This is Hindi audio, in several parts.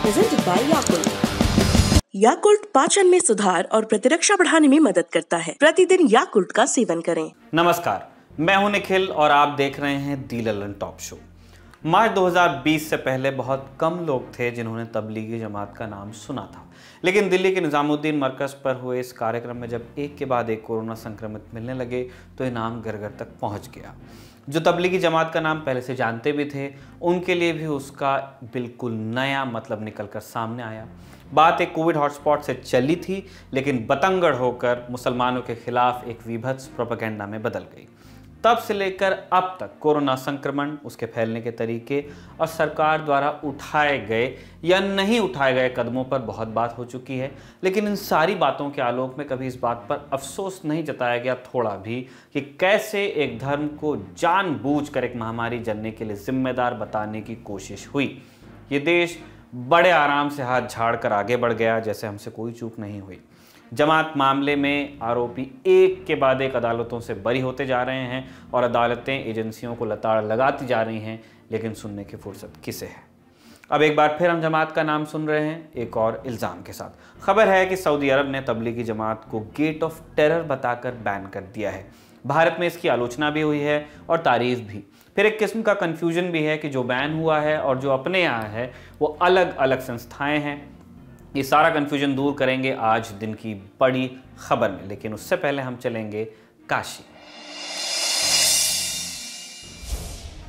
presented by Yakult। याकुल्ट पाचन में सुधार और प्रतिरक्षा बढ़ाने में मदद करता है। प्रतिदिन याकुल्ट का सेवन करें। नमस्कार, मैं हूं निखिल और आप देख रहे हैं दी ललन टॉप शो। मार्च 2020 से पहले बहुत कम लोग थे जिन्होंने तबलीगी जमात का नाम सुना था, लेकिन दिल्ली के निजामुद्दीन मरकज पर हुए इस कार्यक्रम में जब एक के बाद एक कोरोना संक्रमित मिलने लगे तो ये नाम घर घर तक पहुंच गया। जो तबलीगी जमात का नाम पहले से जानते भी थे, उनके लिए भी उसका बिल्कुल नया मतलब निकल कर सामने आया। बात एक कोविड हॉटस्पॉट से चली थी, लेकिन बतंगड़ होकर मुसलमानों के खिलाफ एक विभत्स प्रोपेगेंडा में बदल गई। तब से लेकर अब तक कोरोना संक्रमण, उसके फैलने के तरीके और सरकार द्वारा उठाए गए या नहीं उठाए गए कदमों पर बहुत बात हो चुकी है। लेकिन इन सारी बातों के आलोक में कभी इस बात पर अफसोस नहीं जताया गया थोड़ा भी कि कैसे एक धर्म को जानबूझकर एक महामारी जनने के लिए जिम्मेदार बताने की कोशिश हुई। ये देश बड़े आराम से हाथ झाड़ कर आगे बढ़ गया जैसे हमसे कोई चूक नहीं हुई। जमात मामले में आरोपी एक के बाद एक अदालतों से बरी होते जा रहे हैं और अदालतें एजेंसियों को लताड़ लगाती जा रही हैं, लेकिन सुनने की फुर्सत किसे है। अब एक बार फिर हम जमात का नाम सुन रहे हैं एक और इल्ज़ाम के साथ। खबर है कि सऊदी अरब ने तबलीगी जमात को गेट ऑफ टेरर बताकर बैन कर दिया है। भारत में इसकी आलोचना भी हुई है और तारीफ भी। फिर एक किस्म का कन्फ्यूजन भी है कि जो बैन हुआ है और जो अपने यहाँ है वो अलग अलग संस्थाएं हैं। ये सारा कन्फ्यूजन दूर करेंगे आज दिन की बड़ी खबर में, लेकिन उससे पहले हम चलेंगे काशी।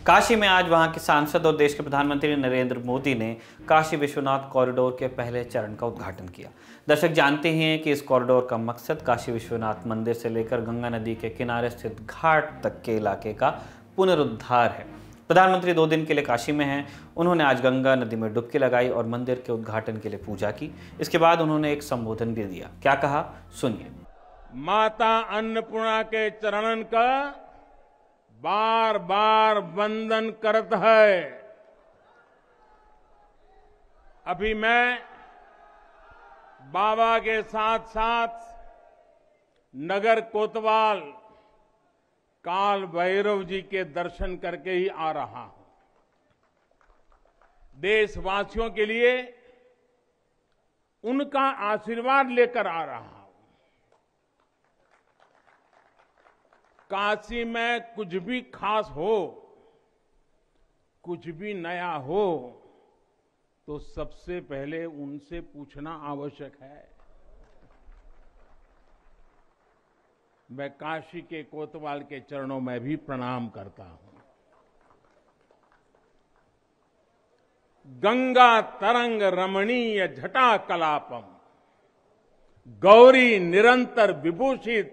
काशी में आज वहां के सांसद और देश के प्रधानमंत्री नरेंद्र मोदी ने काशी विश्वनाथ कॉरिडोर के पहले चरण का उद्घाटन किया। दर्शक जानते ही हैं कि इस कॉरिडोर का मकसद काशी विश्वनाथ मंदिर से लेकर गंगा नदी के किनारे स्थित घाट तक के इलाके का पुनरुद्धार है। प्रधानमंत्री 2 दिन के लिए काशी में हैं। उन्होंने आज गंगा नदी में डुबकी लगाई और मंदिर के उद्घाटन के लिए पूजा की। इसके बाद उन्होंने एक संबोधन भी दिया। क्या कहा, सुनिए। माता अन्नपूर्णा के चरणन का बार बार वंदन करत है। अभी मैं बाबा के साथ साथ नगर कोतवाल काल भैरव जी के दर्शन करके ही आ रहा हूं। देशवासियों के लिए उनका आशीर्वाद लेकर आ रहा हूं। काशी में कुछ भी खास हो, कुछ भी नया हो, तो सबसे पहले उनसे पूछना आवश्यक है। मैं काशी के कोतवाल के चरणों में भी प्रणाम करता हूं। गंगा तरंग रमणीय जटा कलापम, गौरी निरंतर विभूषित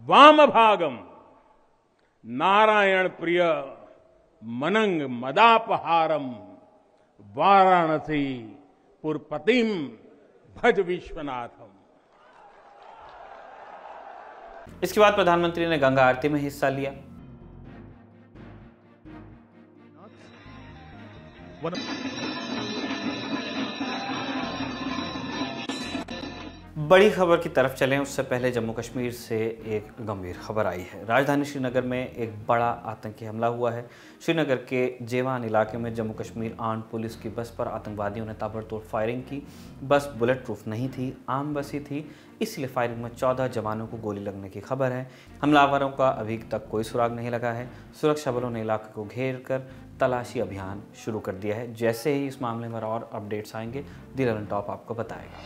वाम भागम, नारायण प्रिय मनंग मदापहारम, वाराणसी पुरपतिम भज विश्वनाथम। इसके बाद प्रधानमंत्री ने गंगा आरती में हिस्सा लिया। बड़ी खबर की तरफ चलें उससे पहले जम्मू कश्मीर से एक गंभीर खबर आई है। राजधानी श्रीनगर में एक बड़ा आतंकी हमला हुआ है। श्रीनगर के जेवान इलाके में जम्मू कश्मीर आर्म्ड पुलिस की बस पर आतंकवादियों ने ताबड़तोड़ फायरिंग की। बस बुलेट प्रूफ नहीं थी, आम बस ही थी, इसलिए फायरिंग में 14 जवानों को गोली लगने की खबर है। हमलावरों का अभी तक कोई सुराग नहीं लगा है। सुरक्षा बलों ने इलाके को घेर कर तलाशी अभियान शुरू कर दिया है। जैसे ही इस मामले में और अपडेट्स आएंगे, दी ललन टॉप आपको बताएगा।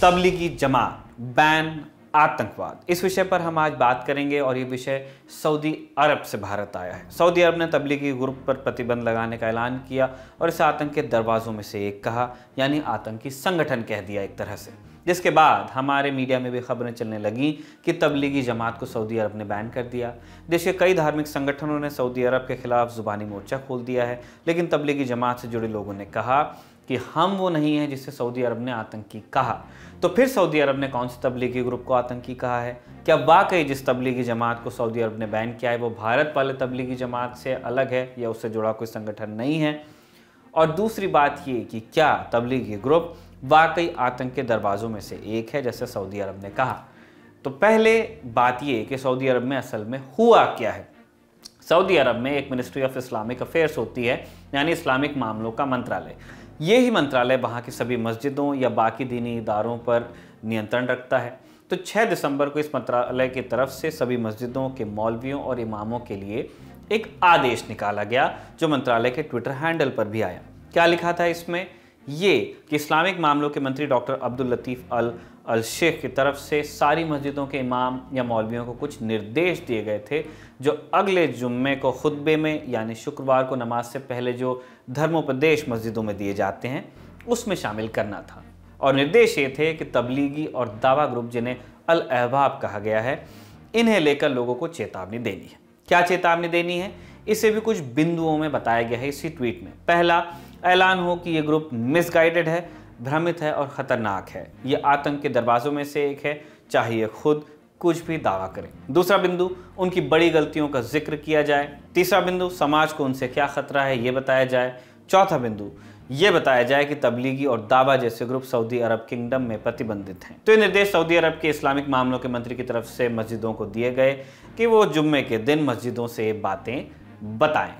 तबलीगी जमात बैन, आतंकवाद, इस विषय पर हम आज बात करेंगे और ये विषय सऊदी अरब से भारत आया है। सऊदी अरब ने तबलीगी ग्रुप पर प्रतिबंध लगाने का ऐलान किया और इसे आतंक के दरवाजों में से एक कहा, यानी आतंकी संगठन कह दिया एक तरह से। जिसके बाद हमारे मीडिया में भी खबरें चलने लगी कि तबलीगी जमात को सऊदी अरब ने बैन कर दिया। देश के कई धार्मिक संगठनों ने सऊदी अरब के खिलाफ जुबानी मोर्चा खोल दिया है, लेकिन तबलीगी जमात से जुड़े लोगों ने कहा कि हम वो नहीं हैं जिसे सऊदी अरब ने आतंकी कहा। तो फिर सऊदी अरब ने कौन से तबलीगी ग्रुप को आतंकी कहा है? क्या वाकई जिस तबलीगी जमात को सऊदी अरब ने बैन किया है वो भारत वाले तबलीगी जमात से अलग है या उससे जुड़ा कोई संगठन नहीं है? और दूसरी बात ये कि क्या तबलीगी ग्रुप वाकई आतंक के दरवाजों में से एक है जैसे सऊदी अरब ने कहा? तो पहले बात ये कि सऊदी अरब में असल में हुआ क्या है। सऊदी अरब में एक मिनिस्ट्री ऑफ इस्लामिक अफेयर्स होती है, यानी इस्लामिक मामलों का मंत्रालय। ये ही मंत्रालय वहाँ की सभी मस्जिदों या बाकी दीनी इदारों पर नियंत्रण रखता है। तो 6 दिसंबर को इस मंत्रालय की तरफ से सभी मस्जिदों के मौलवियों और इमामों के लिए एक आदेश निकाला गया, जो मंत्रालय के ट्विटर हैंडल पर भी आया। क्या लिखा था इसमें? ये कि इस्लामिक मामलों के मंत्री डॉक्टर अब्दुल लतीफ़ अल शेख की तरफ से सारी मस्जिदों के इमाम या मौलवियों को कुछ निर्देश दिए गए थे, जो अगले जुम्मे को खुतबे में यानी शुक्रवार को नमाज से पहले जो धर्मोपदेश मस्जिदों में दिए जाते हैं उसमें शामिल करना था। और निर्देश ये थे कि तबलीगी और दावा ग्रुप, जिन्हें अल अहबाब कहा गया है, इन्हें लेकर लोगों को चेतावनी देनी है। क्या चेतावनी देनी है, इसे भी कुछ बिंदुओं में बताया गया है इसी ट्वीट में। पहला, ऐलान हो कि यह ग्रुप मिसगाइडेड है, भ्रमित है और खतरनाक है। यह आतंक के दरवाजों में से एक है, चाहे यह खुद कुछ भी दावा करें। दूसरा बिंदु, उनकी बड़ी गलतियों का जिक्र किया जाए। तीसरा बिंदु, समाज को उनसे क्या खतरा है यह बताया जाए। चौथा बिंदु, यह बताया जाए कि तबलीगी और दावा जैसे ग्रुप सऊदी अरब किंगडम में प्रतिबंधित हैं। तो ये निर्देश सऊदी अरब के इस्लामिक मामलों के मंत्री की तरफ से मस्जिदों को दिए गए कि वो जुम्मे के दिन मस्जिदों से ये बातें बताएं।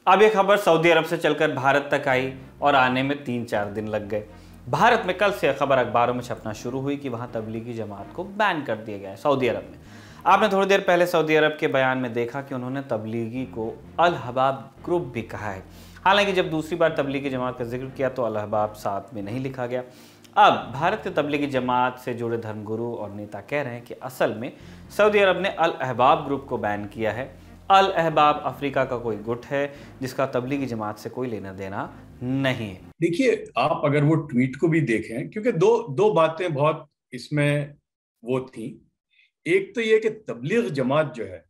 अब ये खबर सऊदी अरब से चलकर भारत तक आई और आने में 3-4 दिन लग गए। भारत में कल से खबर अखबारों में छपना शुरू हुई कि वहां तबलीगी जमात को बैन कर दिया गया है सऊदी अरब में। आपने थोड़ी देर पहले सऊदी अरब के बयान में देखा कि उन्होंने तबलीगी को अल अहबाब ग्रुप भी कहा है। हालांकि जब दूसरी बार तबलीगी जमात का जिक्र किया तो अल अहबाब साथ में नहीं लिखा गया। अब भारत के तबलीगी जमात से जुड़े धर्मगुरु और नेता कह रहे हैं कि असल में सऊदी अरब ने अल अहबाब ग्रुप को बैन किया है। अल अहबाब अफ्रीका का कोई गुट है जिसका तबलीगी जमात से कोई लेना देना नहीं है। देखिए, आप अगर वो ट्वीट को भी देखें, क्योंकि दो बातें बहुत इसमें वो थी। एक तो ये कि तबलीग जमात जो है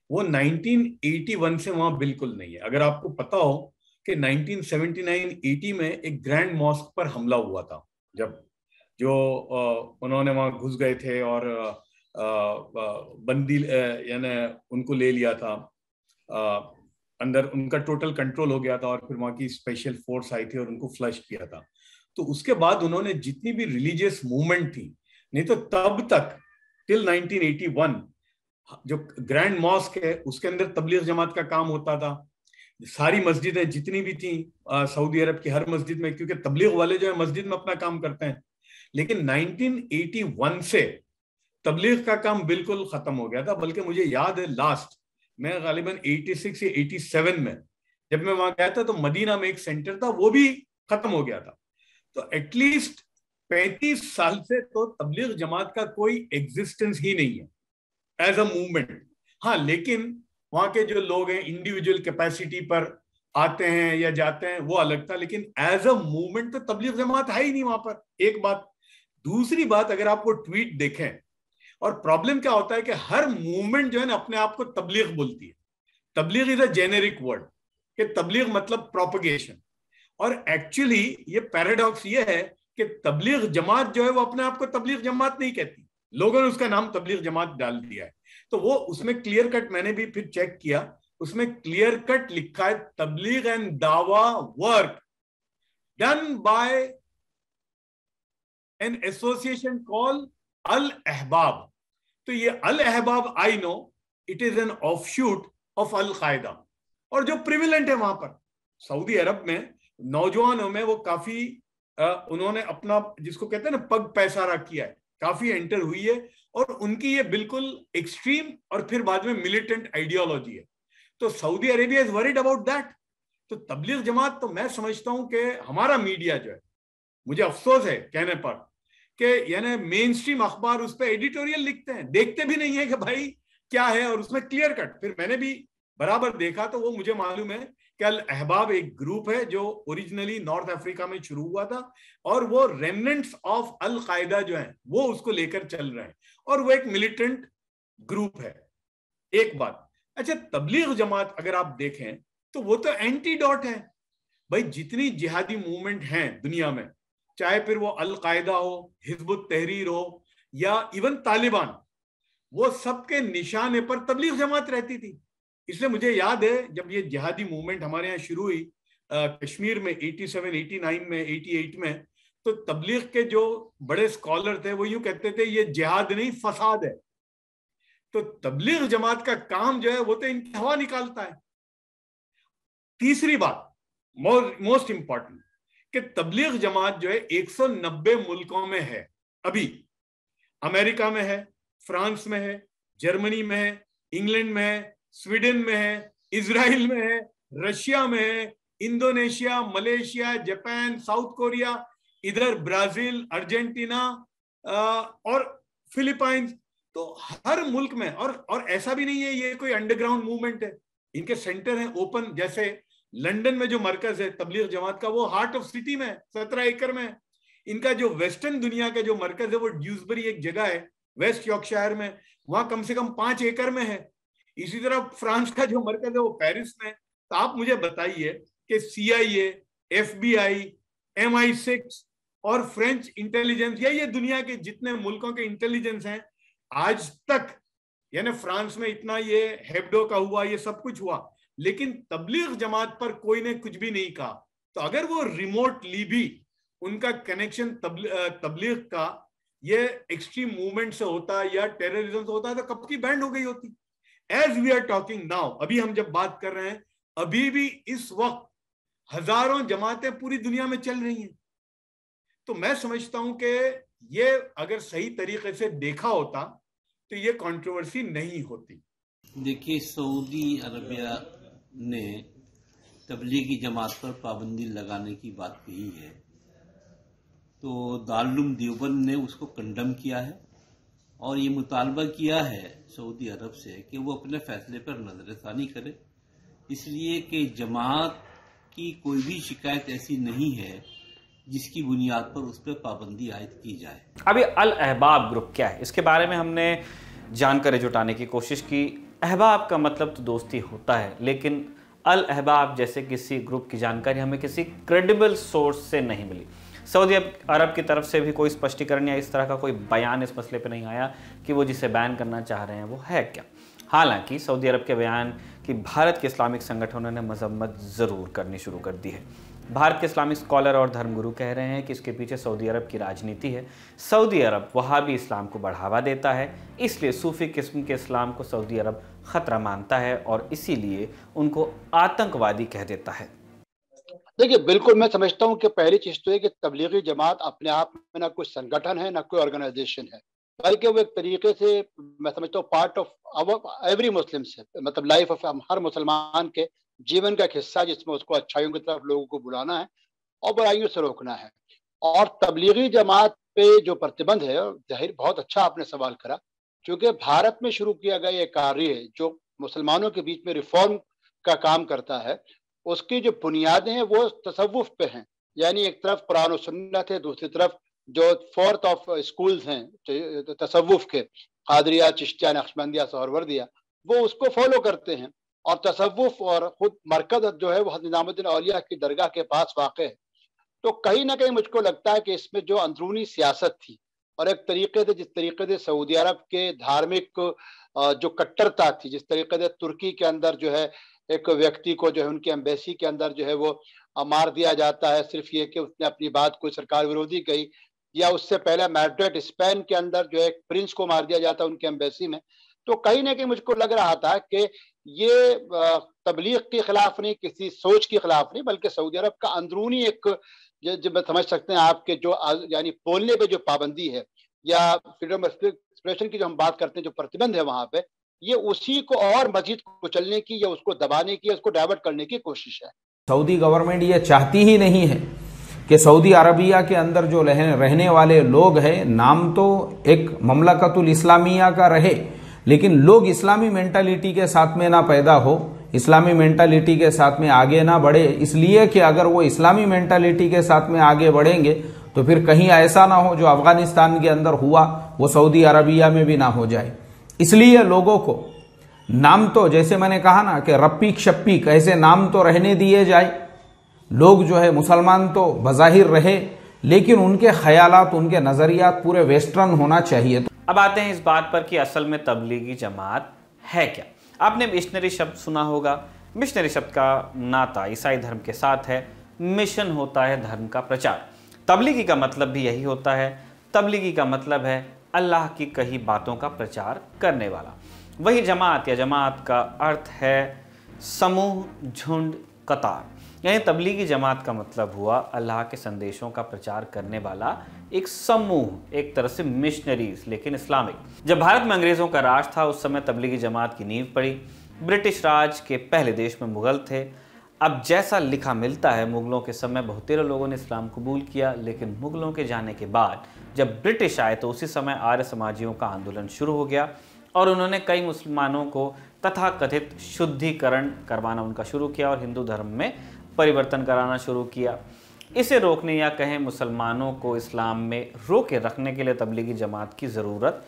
वो 1981 से वहां बिल्कुल नहीं है। अगर आपको पता हो कि 1979-80 में एक ग्रैंड मॉस्क पर हमला हुआ था, जब जो उन्होंने वहां घुस गए थे और बंदी यानी उनको ले लिया था, अंदर उनका टोटल कंट्रोल हो गया था और फिर वहां की स्पेशल फोर्स आई थी और उनको फ्लश किया था। तो उसके बाद उन्होंने जितनी भी रिलीजियस मूवमेंट थी, नहीं तो तब तक टिल 1981 जो ग्रैंड मॉस्क है उसके अंदर तबलीग जमात का काम होता था। सारी मस्जिदें जितनी भी थी सऊदी अरब की, हर मस्जिद में, क्योंकि तबलीग वाले जो है मस्जिद में अपना काम करते हैं। लेकिन 1981 से तबलीग का काम बिल्कुल खत्म हो गया था। बल्कि मुझे याद है लास्ट मैं गालिबन 86 या 87 में जब मैं वहां गया था तो मदीना में एक सेंटर था, वो भी खत्म हो गया था। तो एटलीस्ट 35 साल से तो तबलीग जमात का कोई एग्जिस्टेंस ही नहीं है एज अ मूवमेंट। हाँ, लेकिन वहां के जो लोग हैं इंडिविजुअल कैपेसिटी पर आते हैं या जाते हैं वो अलग था, लेकिन एज अ मूवमेंट तो तबलीग जमात है ही नहीं वहां पर। एक बात। दूसरी बात, अगर आप वो ट्वीट देखें, और प्रॉब्लम क्या होता है कि हर मूवमेंट जो है ना अपने आप को तबलीग बोलती है। तबलीग इज अ जेनेरिक वर्ड कि तबलीग मतलब प्रोपगेशन, और एक्चुअली ये पैराडॉक्स ये है कि तबलीग जमात जो है वो अपने आप को तबलीग जमात नहीं कहती, लोगों ने उसका नाम तबलीग जमात डाल दिया है। तो वो उसमें क्लियर कट, मैंने भी फिर चेक किया, उसमें क्लियर कट लिखा है तबलीग एंड दावा work done by an association called Al Ahbab. तो ये Al Ahbab, I know it is an offshoot of Al Qaeda, और जो प्रिविलेंट है वहां पर सऊदी अरब में नौजवानों में वो काफी उन्होंने अपना जिसको कहते हैं ना पग पैसारा किया है, काफी एंटर हुई है, और उनकी ये बिल्कुल एक्सट्रीम और फिर बाद में मिलिटेंट आइडियोलॉजी है। तो Saudi Arabia is worried about that. तो तबलीग जमात, तो मैं समझता हूं कि हमारा मीडिया जो है, मुझे अफसोस है कहने पर कि यानी मेन स्ट्रीम अखबार उस पर एडिटोरियल लिखते हैं, देखते भी नहीं है कि भाई क्या है, और उसमें क्लियर कट फिर मैंने भी बराबर देखा तो वो मुझे मालूम है कि अल अहबाब एक ग्रुप है जो ओरिजिनली नॉर्थ अफ्रीका में शुरू हुआ था, और वो रेमिनेंट्स ऑफ अल कायदा जो है वो उसको लेकर चल रहे हैं, और वो एक मिलिटेंट ग्रुप है। एक बात। अच्छा, तबलीग जमात अगर आप देखें तो वो तो एंटीडॉट है भाई। जितनी जिहादी मूवमेंट हैं दुनिया में, चाहे फिर वो अल कायदा हो, हिजबुत तहरीर हो, या इवन तालिबान, वो सबके निशाने पर तबलीग जमात रहती थी। इसलिए मुझे याद है जब ये जिहादी मूवमेंट हमारे यहाँ शुरू हुई कश्मीर में 87, 89 में, 88 में, तो तबलीग के जो बड़े स्कॉलर थे वो यूं कहते थे ये जिहाद नहीं फसाद है, तो तबलीग जमात का काम जो है वो तो इनकी हवा निकालता है। तीसरी बात मोस्ट इंपॉर्टेंट कि तबलीग जमात जो है 190 मुल्कों में है। अभी अमेरिका में है, फ्रांस में है, जर्मनी में है, इंग्लैंड में है, स्वीडन में है, इजराइल में है, रशिया में है, Indonesia, Malaysia, Japan, south Korea, इधर ब्राजील, अर्जेंटीना और फिलीपाइंस। तो हर मुल्क में, और ऐसा भी नहीं है ये कोई अंडरग्राउंड मूवमेंट है, इनके सेंटर हैं ओपन। जैसे लंदन में जो मरकज है तबलीग जमात का वो हार्ट ऑफ सिटी में 17 एकड़ में। इनका जो वेस्टर्न दुनिया का जो मरकज है वो ड्यूसबरी एक जगह है वेस्ट यॉर्कशायर में, वहां कम से कम 5 एकड़ में है। इसी तरह फ्रांस का जो मरकज है वो पेरिस में। तो आप मुझे बताइए कि CIA, FBI, MI6 और फ्रेंच इंटेलिजेंस, या ये दुनिया के जितने मुल्कों के इंटेलिजेंस हैं आज तक, यानी फ्रांस में इतना ये हेब्डो का हुआ, ये सब कुछ हुआ, लेकिन तबलीग जमात पर कोई ने कुछ भी नहीं कहा। तो अगर वो रिमोटली भी उनका कनेक्शन तबलीग का ये एक्सट्रीम मूवमेंट से होता या टेररिज्म से होता तो कब की बैंड हो गई होती। As we are talking now, अभी हम जब बात कर रहे हैं, अभी भी इस वक्त हजारों जमातें पूरी दुनिया में चल रही हैं। तो मैं समझता हूं कि ये अगर सही तरीके से देखा होता तो ये कंट्रोवर्सी नहीं होती। देखिए, सऊदी अरबिया ने तबलीगी जमात पर पाबंदी लगाने की बात कही है, तो दारुल देवबंद ने उसको कंडम किया है और ये मुतालबा किया है सऊदी अरब से कि वो अपने फैसले पर नजरसानी करे, इसलिए कि जमात की कोई भी शिकायत ऐसी नहीं है जिसकी बुनियाद पर उस पर पाबंदी आयद की जाए। अभी अल अहबाब ग्रुप क्या है, इसके बारे में हमने जानकारी जुटाने की कोशिश की। अहबाब का मतलब तो दोस्ती होता है, लेकिन अल अहबाब जैसे किसी ग्रुप की जानकारी हमें किसी क्रेडिबल सोर्स से नहीं मिली। सऊदी अरब की तरफ से भी कोई स्पष्टीकरण या इस तरह का कोई बयान इस मसले पर नहीं आया कि वो जिसे बैन करना चाह रहे हैं वो है क्या। हालांकि सऊदी अरब के बयान की भारत के इस्लामिक संगठनों ने मजम्मत ज़रूर करनी शुरू कर दी है। भारत के इस्लामिक स्कॉलर और धर्मगुरु कह रहे हैं कि इसके पीछे सऊदी अरब की राजनीति है। सऊदी अरब वहाबी इस्लाम को बढ़ावा देता है, इसलिए सूफी किस्म के इस्लाम को सऊदी अरब खतरा मानता है और इसीलिए उनको आतंकवादी कह देता है। देखिए, बिल्कुल मैं समझता हूँ कि पहली चीज तो है कि तबलीगी जमात अपने आप में ना कोई संगठन है ना कोई ऑर्गेनाइजेशन है, बल्कि वो एक तरीके से मैं समझता हूँ पार्ट ऑफ एवरी मुस्लिम से, मतलब लाइफ ऑफ हर मुसलमान के जीवन का एक हिस्सा, जिसमें उसको अच्छाइयों की तरफ लोगों को बुलाना है और बुराइयों से रोकना है। और तबलीगी जमात पे जो प्रतिबंध है, जाहिर बहुत अच्छा आपने सवाल करा, क्योंकि भारत में शुरू किया गया ये कार्य है जो मुसलमानों के बीच में रिफॉर्म का काम करता है, उसकी जो बुनियादें हैं वो तसव्वुफ पे हैं। यानी एक तरफ कुरान और सुन्नत है, दूसरी तरफ जो फोर्थ ऑफ स्कूल्स हैं तसव्वुफ के, कादरिया, चिश्तिया, नक्शबंदिया, सोहरवर्दिया, वो उसको फॉलो करते हैं। और तसव्वुफ और खुद मरकज जो है वो हज़रत निज़ामुद्दीन औलिया की दरगाह के पास वाक़े है। तो कहीं ना कहीं मुझको लगता है कि इसमें जो अंदरूनी सियासत थी और एक तरीके से जिस तरीके से सऊदी अरब के धार्मिक जो कट्टरता थी, जिस तरीके से तुर्की के अंदर जो है एक व्यक्ति को जो है उनकी एम्बेसी के अंदर जो है वो मार दिया जाता है सिर्फ ये कि उसने अपनी बात कोई सरकार विरोधी कही, या उससे पहले मैड्रिड स्पेन के अंदर जो है एक प्रिंस को मार दिया जाता है उनकी एम्बेसी में। तो कहीं ना कहीं मुझको लग रहा था कि ये तबलीग के खिलाफ नहीं, किसी सोच के खिलाफ नहीं, बल्कि सऊदी अरब का अंदरूनी एक जो समझ सकते हैं आपके जो यानी बोलने पे जो पाबंदी है या फ्रीडम ऑफ एक्सप्रेशन की जो हम बात करते हैं, जो प्रतिबंध है वहां पे, ये उसी को और मजीद कुचलने की या उसको दबाने की या उसको डाइवर्ट करने की कोशिश है। सऊदी गवर्नमेंट ये चाहती ही नहीं है कि सऊदी अरबिया के अंदर जो रहने वाले लोग हैं, नाम तो एक ममलकतुल इस्लामिया का रहे, लेकिन लोग इस्लामी मेंटालिटी के साथ में ना पैदा हो, इस्लामी मेंटालिटी के साथ में आगे ना बढ़े, इसलिए कि अगर वो इस्लामी मेंटालिटी के साथ में आगे बढ़ेंगे तो फिर कहीं ऐसा ना हो जो अफगानिस्तान के अंदर हुआ वो सऊदी अरबिया में भी ना हो जाए। इसलिए लोगों को नाम तो, जैसे मैंने कहा ना कि रप्पीक शप्पीक, ऐसे नाम तो रहने दिए जाए। लोग जो है मुसलमान तो बज़ाहिर रहे, लेकिन उनके ख्यालात, उनके नजरियात पूरे वेस्टर्न होना चाहिए। अब आते हैं इस बात पर कि असल में तबलीगी जमात है क्या। आपने मिशनरी शब्द सुना होगा। मिशनरी शब्द का नाता ईसाई धर्म के साथ है। मिशन होता है धर्म का प्रचार। तबलीगी का मतलब भी यही होता है। तबलीगी का मतलब है अल्लाह की कही बातों का प्रचार करने वाला। वही जमात या जमात का अर्थ है समूह, झुंड, कतार। यानी तबलीगी जमात का मतलब हुआ अल्लाह के संदेशों का प्रचार करने वाला एक समूह, एक तरह से मिशनरीज, लेकिन इस्लामिक। जब भारत में अंग्रेजों का राज था उस समय तबलीगी जमात की नींव पड़ी। ब्रिटिश राज के पहले देश में मुगल थे। अब जैसा लिखा मिलता है मुगलों के समय बहुतेरे लोगों ने इस्लाम कबूल किया, लेकिन मुगलों के जाने के बाद जब ब्रिटिश आए तो उसी समय आर्य समाजियों का आंदोलन शुरू हो गया और उन्होंने कई मुसलमानों को तथाकथित शुद्धिकरण करवाना उनका शुरू किया और हिंदू धर्म में परिवर्तन कराना शुरू किया। इसे रोकने या कहें मुसलमानों को इस्लाम में रोके रखने के लिए तबलीगी जमात की ज़रूरत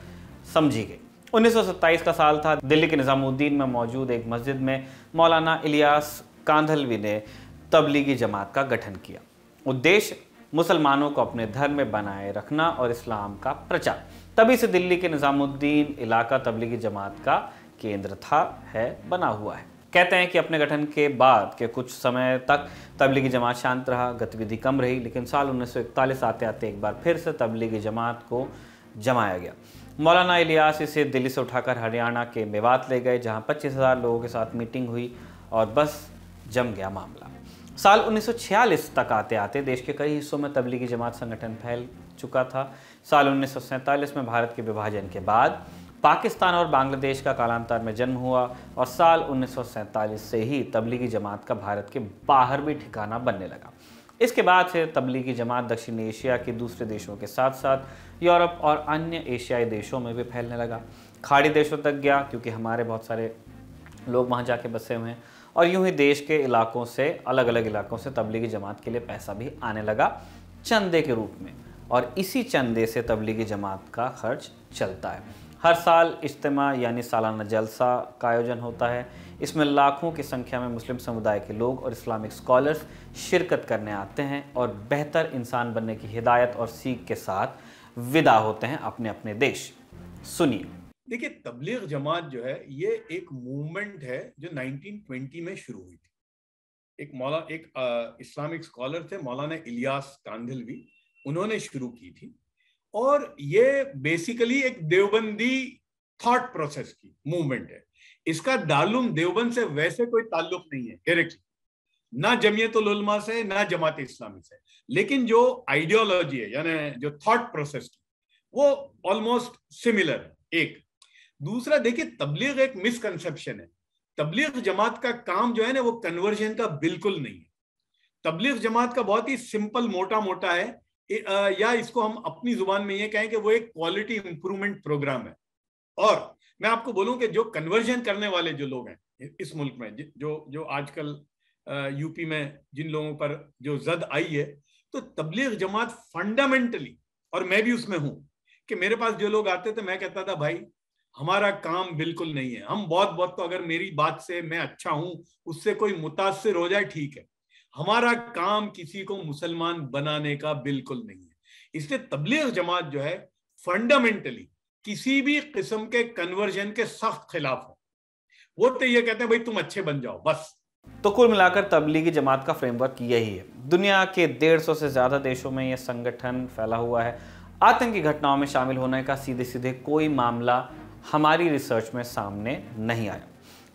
समझी गई। 1927 का साल था। दिल्ली के निज़ामुद्दीन में मौजूद एक मस्जिद में मौलाना इलियास कांधलवी ने तबलीगी जमात का गठन किया। उद्देश्य मुसलमानों को अपने धर्म में बनाए रखना और इस्लाम का प्रचार। तभी से दिल्ली के निज़ामुद्दीन इलाका तबलीगी जमात का केंद्र बना हुआ है। कहते हैं कि अपने गठन के बाद के कुछ समय तक तबलीगी जमात शांत रहा, गतिविधि कम रही, लेकिन साल 1941 आते आते एक बार फिर से तबलीगी जमात को जमाया गया। मौलाना इलियास इसे दिल्ली से उठाकर हरियाणा के मेवात ले गए, जहां 25,000 लोगों के साथ मीटिंग हुई और बस जम गया मामला। साल 1946 तक आते आते देश के कई हिस्सों में तबलीगी जमात संगठन फैल चुका था। साल 1947 में भारत के विभाजन के बाद पाकिस्तान और बांग्लादेश का कालांतर में जन्म हुआ और साल 1947 से ही तबलीगी जमात का भारत के बाहर भी ठिकाना बनने लगा। इसके बाद से तबलीगी जमात दक्षिण एशिया के दूसरे देशों के साथ साथ यूरोप और अन्य एशियाई देशों में भी फैलने लगा। खाड़ी देशों तक गया क्योंकि हमारे बहुत सारे लोग वहाँ जाके बसे हुए हैं और यूं ही देश के इलाकों से, अलग अलग इलाकों से तबलीगी जमात के लिए पैसा भी आने लगा चंदे के रूप में, और इसी चंदे से तबलीगी जमात का खर्च चलता है। हर साल इज्तिमा यानी सालाना जलसा का आयोजन होता है। इसमें लाखों की संख्या में मुस्लिम समुदाय के लोग और इस्लामिक स्कॉलर्स शिरकत करने आते हैं और बेहतर इंसान बनने की हिदायत और सीख के साथ विदा होते हैं अपने अपने देश। सुनिए। देखिए, तबलीग जमात जो है ये एक मूवमेंट है जो 1920 में शुरू हुई थी। एक इस्लामिक स्कॉलर थे मौलाना इलियास कांधलवी, उन्होंने शुरू की थी और ये बेसिकली एक देवबंदी थॉट प्रोसेस की मूवमेंट है। इसका दारुल देवबंद से वैसे कोई ताल्लुक नहीं है डायरेक्टली, ना जमीयतुल उलमा से, ना जमात इस्लामी से, लेकिन जो आइडियोलॉजी है यानी जो थॉट प्रोसेस की वो ऑलमोस्ट सिमिलर है। एक दूसरा, देखिए तबलीग एक मिसकंसेप्शन है। तबलीग जमात का काम जो है ना वो कन्वर्जन का बिल्कुल नहीं है। तबलीग जमात का बहुत ही सिंपल मोटा मोटा है, या इसको हम अपनी जुबान में ये कहें कि वो एक क्वालिटी इंप्रूवमेंट प्रोग्राम है। और मैं आपको बोलूं कि जो कन्वर्जन करने वाले जो लोग हैं इस मुल्क में, जो आजकल यूपी में जिन लोगों पर जो जद आई है, तो तबलीग जमात फंडामेंटली, और मैं भी उसमें हूं, कि मेरे पास जो लोग आते थे मैं कहता था भाई हमारा काम बिल्कुल नहीं है। हम बहुत तो अगर मेरी बात से मैं अच्छा हूं, उससे कोई मुतासिर हो जाए ठीक है, हमारा काम किसी को मुसलमान बनाने का बिल्कुल नहीं है। इसलिए तबलीग जमात जो है फंडामेंटली किसी भी किस्म के कन्वर्जन के सख्त खिलाफ है। वो तो ये कहते हैं भाई तुम अच्छे बन जाओ बस। तो कुल मिलाकर तबलीगी जमात का फ्रेमवर्क यही है। दुनिया के 150 से ज्यादा देशों में यह संगठन फैला हुआ है। आतंकी घटनाओं में शामिल होने का सीधे कोई मामला हमारी रिसर्च में सामने नहीं आया।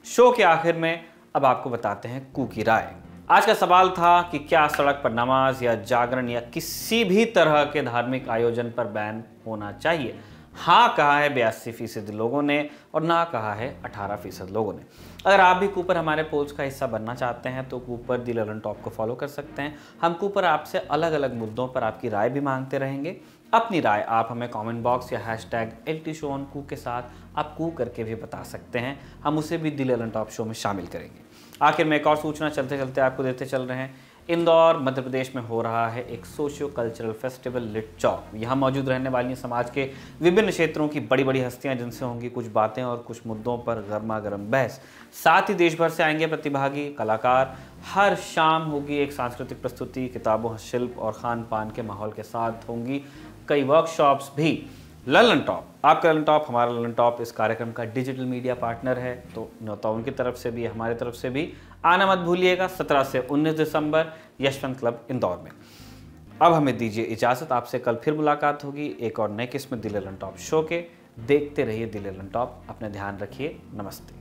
शो के आखिर में अब आपको बताते हैं कू की राय। आज का सवाल था कि क्या सड़क पर नमाज या जागरण या किसी भी तरह के धार्मिक आयोजन पर बैन होना चाहिए। हाँ कहा है 82% लोगों ने और ना कहा है 18% लोगों ने। अगर आप भी कूपर हमारे पोल्स का हिस्सा बनना चाहते हैं तो कूपर दी ललन टॉप को फॉलो कर सकते हैं। हम कूपर आपसे अलग अलग मुद्दों पर आपकी राय भी मांगते रहेंगे। अपनी राय आप हमें कमेंट बॉक्स या #LTShowOnCoo के साथ आप कू करके भी बता सकते हैं। हम उसे भी दी ललन टॉप शो में शामिल करेंगे। आखिर में एक और सूचना चलते चलते आपको देते चल रहे हैं। इंदौर मध्य प्रदेश में हो रहा है एक सोशियो कल्चरल फेस्टिवल लिट चौक। यहाँ मौजूद रहने वाली समाज के विभिन्न क्षेत्रों की बड़ी बड़ी हस्तियाँ, जिनसे होंगी कुछ बातें और कुछ मुद्दों पर गर्मा गर्म बहस। साथ ही देश भर से आएंगे प्रतिभागी कलाकार। हर शाम होगी एक सांस्कृतिक प्रस्तुति, किताबों, शिल्प और खान पान के माहौल के साथ होंगी कई वर्कशॉप्स भी। ललन टॉप, आपका ललन टॉप, हमारा ललन टॉप इस कार्यक्रम का डिजिटल मीडिया पार्टनर है, तो न्योता उनकी तरफ से भी हमारी तरफ से भी आना मत भूलिएगा 17 से 19 दिसंबर यशवंत क्लब इंदौर में। अब हमें दीजिए इजाज़त, आपसे कल फिर मुलाकात होगी एक और नए किस्म दी ललन टॉप शो के देखते रहिए दिल्ली लैंड टॉप। अपना ध्यान रखिए। नमस्ते।